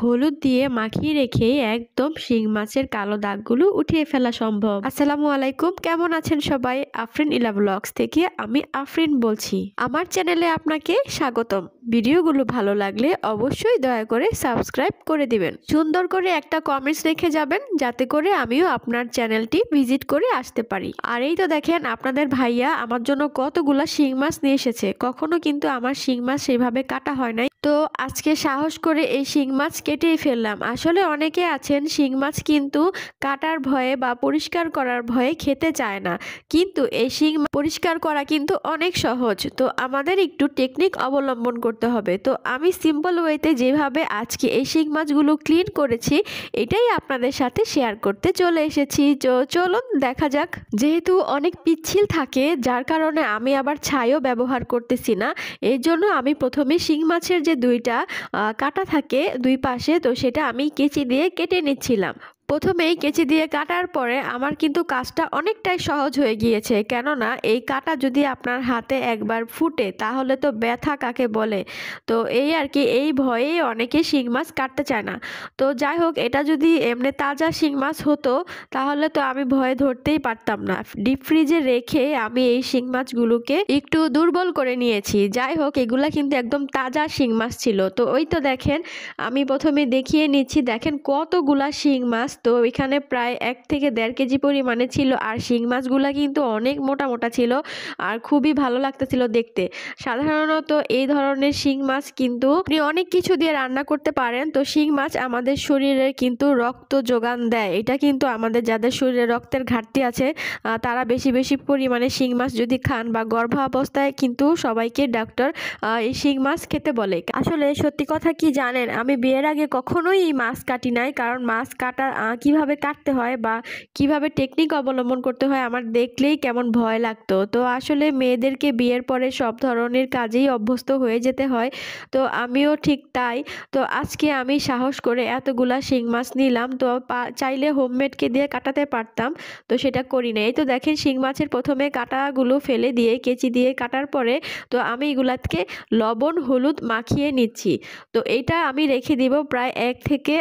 হলুদ দিয়ে মাখিয়ে রেখে একদম শিং মাছের কালো দাগগুলো উঠিয়ে ফেলা সম্ভব। আসসালামু আলাইকুম, কেমন আছেন সবাই? আফরিন ইলা ব্লগস থেকে আমি আফরিন বলছি। আমার চ্যানেলে আপনাকে স্বাগতম। ভিডিওগুলো ভালো লাগলে অবশ্যই দয়া করে সাবস্ক্রাইব করে দিবেন। সুন্দর করে একটা কমেন্টস রেখে যাবেন যাতে করে আমিও আপনার চ্যানেলটি ভিজিট করে আসতে পারি। আর এই তো দেখেন আপনাদের ভাইয়া আমার জন্য কতগুলা শিং মাছ নিয়ে এসেছে। কখনো কিন্তু আমার শিং মাছ সেভাবে কাটা হয় নাই, তো আজকে সাহস করে এই শিং মাছ কেটেই ফেললাম। আসলে অনেকে আছেন শিং মাছ কিন্তু কাটার ভয়ে বা পরিষ্কার করার ভয়ে খেতে চায় না, কিন্তু এই শিং পরিষ্কার করা কিন্তু অনেক সহজ। তো আমাদের একটু টেকনিক অবলম্বন করতে হবে। তো আমি সিম্পল ওয়েতে যেভাবে আজকে এই শিং মাছগুলো ক্লিন করেছি এটাই আপনাদের সাথে শেয়ার করতে চলে এসেছি। চলুন দেখা যাক। যেহেতু অনেক পিচ্ছিল থাকে যার কারণে আমি আবার ছাইও ব্যবহার করতেছি না, এই জন্য আমি প্রথমে শিং মাছের যে দুইটা কাটা থাকে দুই পাশে, তো সেটা আমি কেচি দিয়ে কেটে নিচ্ছিলাম। প্রথমেই কেচি দিয়ে কাটার পরে আমার কিন্তু কাজটা অনেকটাই সহজ হয়ে গিয়েছে, কেননা এই কাটা যদি আপনার হাতে একবার ফুটে তাহলে তো ব্যথা কাকে বলে। তো এই আর কি, এই ভয়েই অনেকে শিং মাছ কাটতে চায় না। তো যাই হোক, এটা যদি এমনি তাজা শিং মাছ হতো তাহলে তো আমি ভয়ে ধরতেই পারতাম না। ডিপ ফ্রিজে রেখে আমি এই শিং মাছগুলোকে একটু দুর্বল করে নিয়েছি। যাই হোক, এগুলা কিন্তু একদম তাজা শিং মাছ ছিল। তো ওই তো দেখেন, আমি প্রথমে দেখিয়ে নিচ্ছি, দেখেন কতগুলা শিং মাছ। তো এখানে প্রায় 1 থেকে 1.5 কেজি পরিমাণে ছিল। আর শিং মাছগুলা কিন্তু অনেক মোটা মোটা ছিল আর খুবই ভালো লাগতেছিল দেখতে। সাধারণত এই ধরনের শিং মাছ কিন্তু আপনি অনেক কিছু দিয়ে রান্না করতে পারেন। তো শিং মাছ আমাদের শরীরে কিন্তু রক্ত যোগান দেয়। এটা কিন্তু আমাদের যাদের শরীরে রক্তের ঘাটতি আছে তারা বেশি বেশি পরিমাণে শিং মাছ যদি খান, বা গর্ভাবস্থায় কিন্তু সবাইকে ডাক্তার এই শিং মাছ খেতে বলে। আসলে সত্যি কথা কি জানেন, আমি বিয়ের আগে কখনোই এই মাছ কাটি নাই, কারণ মাছ কাটা কিভাবে কাটতে হয় বা কিভাবে টেকনিক অবলম্বন করতে হয় আমার দেখলেই কেমন ভয় লাগতো। তো আসলে মেয়েদেরকে বিয়ের পরে সব ধরনের কাজেই অভ্যস্ত হয়ে যেতে হয়, তো আমিও ঠিক তাই। তো আজকে আমি সাহস করে এতগুলা শিং মাছ নিলাম। তো চাইলে হোমমেডকে দিয়ে কাটাতে পারতাম, তো সেটা করি না। এই তো দেখেন শিং মাছের প্রথমে কাটাগুলো ফেলে দিয়ে কেচি দিয়ে কাটার পরে তো আমি এগুলাকে লবণ হলুদ মাখিয়ে নিচ্ছি। তো এটা আমি রেখে দিব প্রায় 1 থেকে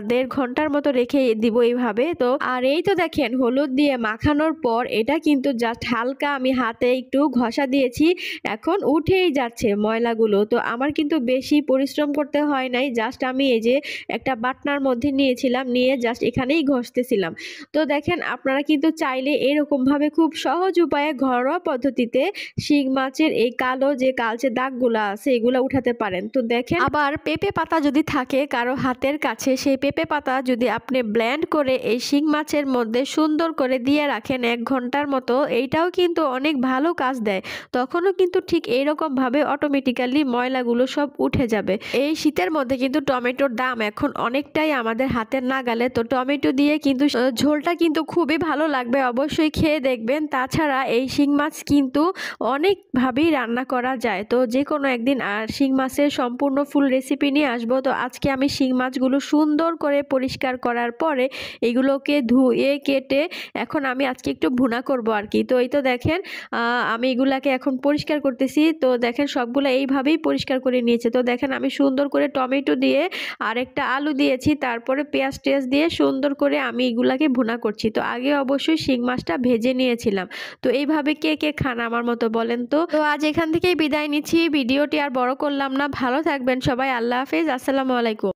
1.5 ঘন্টার মতো রেখে দিব এইভাবে। তো আর এই তো দেখেন হলুদ দিয়ে মাখানোর পর এটা কিন্তু জাস্ট হালকা আমি হাতে একটু ঘষা দিয়েছি, এখন উঠেই যাচ্ছে ময়লাগুলো। তো আমার কিন্তু বেশি পরিশ্রম করতে হয় নাই, জাস্ট আমি এই যে একটা বাটনার মধ্যে নিয়েছিলাম, নিয়ে জাস্ট এখানেই ঘষতেছিলাম। তো দেখেন আপনারা কিন্তু চাইলে এরকমভাবে খুব সহজ উপায়ে ঘরোয়া পদ্ধতিতে শিং মাছের এই কালো যে কালচে দাগগুলা আছে এগুলা উঠাতে পারেন। তো দেখেন, আবার পেঁপে পাতা যদি থাকে কারো হাতের কাছে, সেই পেঁপে পাতা যদি আপনি ব্লেন্ড করে এই শিং মাছের মধ্যে সুন্দর করে দিয়ে রাখেন 1 ঘন্টার মতো, এইটাও কিন্তু অনেক ভালো কাজ দেয়। তখনও কিন্তু ঠিক এইরকম ভাবে অটোমেটিক্যালি ময়লাগুলো সব উঠে যাবে। এই শীতের মধ্যে কিন্তু টমেটোর দাম এখন অনেকটাই আমাদের হাতের নাগালে। তো টমেটো দিয়ে কিন্তু ঝোলটা কিন্তু খুবই ভালো লাগবে, অবশ্যই খেয়ে দেখবেন। তাছাড়া এই শিং মাছ কিন্তু অনেকভাবেই রান্না করা যায়। তো যে কোনো একদিন শিং মাছের সম্পূর্ণ ফুল রেসিপি নিয়ে আসবো। তো আজকে আমি শিং মাছগুলো সুন্দর করে পরিষ্কার করার পরে এগুলোকে ধুয়ে কেটে এখন আমি আজকে একটু ভুনা করব আর কি। তো এই তো দেখেন আমি এগুলাকে এখন পরিষ্কার করতেছি। তো দেখেন সবগুলো এইভাবেই পরিষ্কার করে নিয়েছে। তো দেখেন আমি সুন্দর করে টমেটো দিয়ে আর একটা আলু দিয়েছি, তারপরে পেঁয়াজ টেয়াজ দিয়ে সুন্দর করে আমি এগুলাকে ভুনা করছি। তো আগে অবশ্যই শিং মাছটা ভেজে নিয়েছিলাম। তো এইভাবে কে কে খান আমার মতো বলেন তো। আজ এখান থেকেই বিদায় নিচ্ছি, ভিডিওটি আর বড় করলাম না। ভালো থাকবেন সবাই, আল্লাহ হাফেজ, আসসালামু আলাইকুম।